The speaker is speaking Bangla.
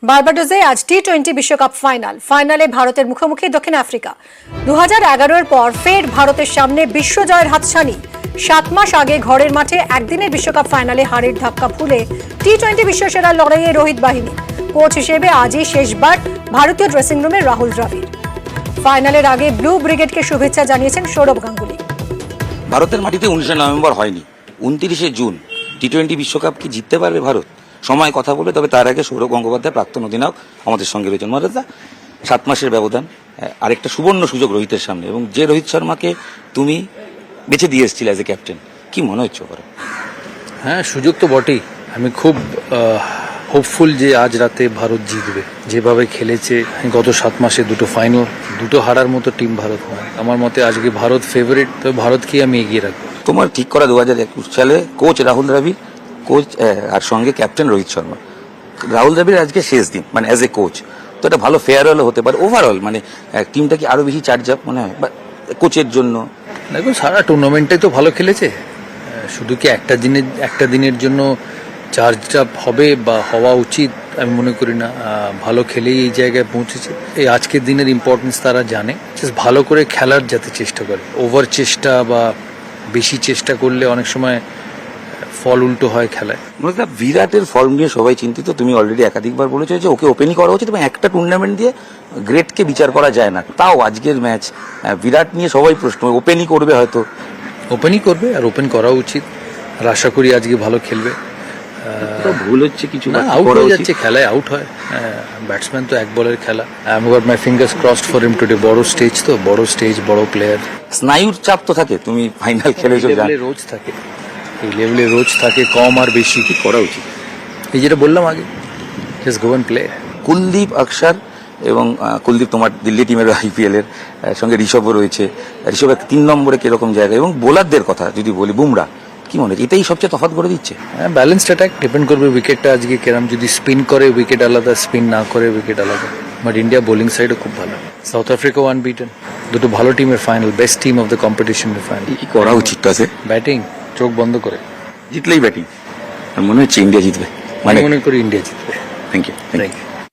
বার্বাডোসে আজ টি-20 বিশ্বকাপ ফাইনালে ভারতের মুখোমুখি দক্ষিণ আফ্রিকা। 2011-এর পর ফের ভারতের সামনে বিশ্বজয়ের হাতছানি। 7 মাস আগে ঘরের মাঠে একদিনের বিশ্বকাপ ফাইনালে হারের ধাক্কা ভুলে টি-20 বিশ্বসেরা লড়াইয়ে রোহিত বাহিনী। কোচ হিসেবে আজই শেষবার ভারতীয় ড্রেসিং রুমে রাহুল দ্রাবিড়। ফাইনালের আগে ব্লু ব্রিগেডকে শুভেচ্ছা জানিয়েছেন সৌরভ গাঙ্গুলি। ভারতের মাটিতে 19 নভেম্বর হয়নি, 29 জুন টি-20 বিশ্বকাপ কি জিততে পারবে ভারত? সময় কথা বলবে। তবে তার আগে সৌরভ গঙ্গোপাধ্যায় প্রাক্তন অধিনায়ক আমাদের সঙ্গে রয়েছেন। মহারাজা, 7 মাসের ব্যবধান, আরেকটা সুবর্ণ সুযোগ রোহিতের সামনে, এবং যে রোহিত শর্মাকে তুমি বেছে দিয়ে এসেছিলে অ্যাজ এ ক্যাপ্টেন, কি মনে হচ্ছে করে? হ্যাঁ, সুযোগ তো বটেই। আমি খুব হোপফুল যে আজ রাতে ভারত জিতবে। যেভাবে খেলেছে গত 7 মাসে দুটো ফাইনাল, দুটো হারার মতো টিম ভারত নয়। আমার মতে আজকে ভারত ফেভারিট, তবে ভারতকেই আমি এগিয়ে রাখবো। তোমার ঠিক করা 2021 সালে কোচ রাহুল দ্রাবিড়, কোচ আর সঙ্গে ক্যাপ্টেন রোহিত শর্মা। রাহুল দ্রাবিড় আজকে শেষ দিন, মানে অ্যাজ এ কোচ, তো এটা ভালো ফেয়ারওয়েল হতে পারে। ওভারঅল মানে টিমটা কি আরো বেশি চার্জ আপ মনে হয় কোচের জন্য? দেখুন, সারা টুর্নামেন্টটাই তো ভালো খেলেছে। শুধু কি একটা দিনের জন্য চার্জ আপ হবে বা হওয়া উচিত আমি মনে করি না। ভালো খেলেই এই জায়গায় পৌঁছেছে। এই আজকের দিনের ইম্পর্টেন্স তারা জানে। জাস্ট ভালো করে খেলার যাতে চেষ্টা করে। ওভার চেষ্টা বা বেশি চেষ্টা করলে অনেক সময় ফল উল্টো হয় খেলায়। বিরাটের ফর্ম নিয়ে সবাই চিন্তিত। তুমি অলরেডি একাধিকবার বলেছো যে ওকে ওপেনই করা উচিত, এবং একটা টুর্নামেন্ট দিয়ে গ্রেটকে বিচার করা যায় না। তাও আজকের ম্যাচ বিরাট নিয়ে সবাই প্রশ্ন, ওপেনই করবে, হয়তো ওপেনই করবে, আর ওপেন করা উচিত। আর আশা করি আজকে ভালো খেলবে। ভুল হচ্ছে কিছু না, আউট হয়ে যাচ্ছে, খেলায় আউট হয়। ব্যাটসম্যান তো এক বলের খেলা। I am got my fingers crossed for him today. বড় স্টেজ, তো বড় স্টেজ, বড় প্লেয়ার। স্নায়ুর চাপ তো থাকে, তুমি ফাইনাল খেলেছো, রোজ থাকে, এই লেভেলে রোজ থাকে, কম আর বেশি। কি করা উচিত? এই যেটা বললাম আগে, just go and play. Kuldeep, অক্ষর এবং কুলদীপ তোমার দিল্লি টিমের IPL এর সঙ্গে ঋষভও রয়েছে। ঋষভ 3 নম্বরে কিরকম জায়গা, এবং বোলারদের কথা যদি বলি, বুমরা কি মনে হচ্ছে এটাই সবচেয়ে তফাৎ করে দিচ্ছে? হ্যাঁ, ব্যালেন্সড অ্যাটাক ডিপেন্ড করবে উইকেটটা আজকে কেরাম। যদি স্পিন করে উইকেট আলাদা, স্পিন না করে উইকেট আলাদা। বাট ইন্ডিয়া বোলিং সাইডও খুব ভালো। সাউথ আফ্রিকা আনবিটেন, দুটো ভালো টিমের final, best team of the কম্পিটিশনের ফাইনাল। কি করা উচিত আছে? ব্যাটিং চোখ বন্ধ করে, জিতলেই ব্যাটিং। মনে হচ্ছে ইন্ডিয়া জিতবে, মনে করি ইন্ডিয়া জিতবে। Thank you.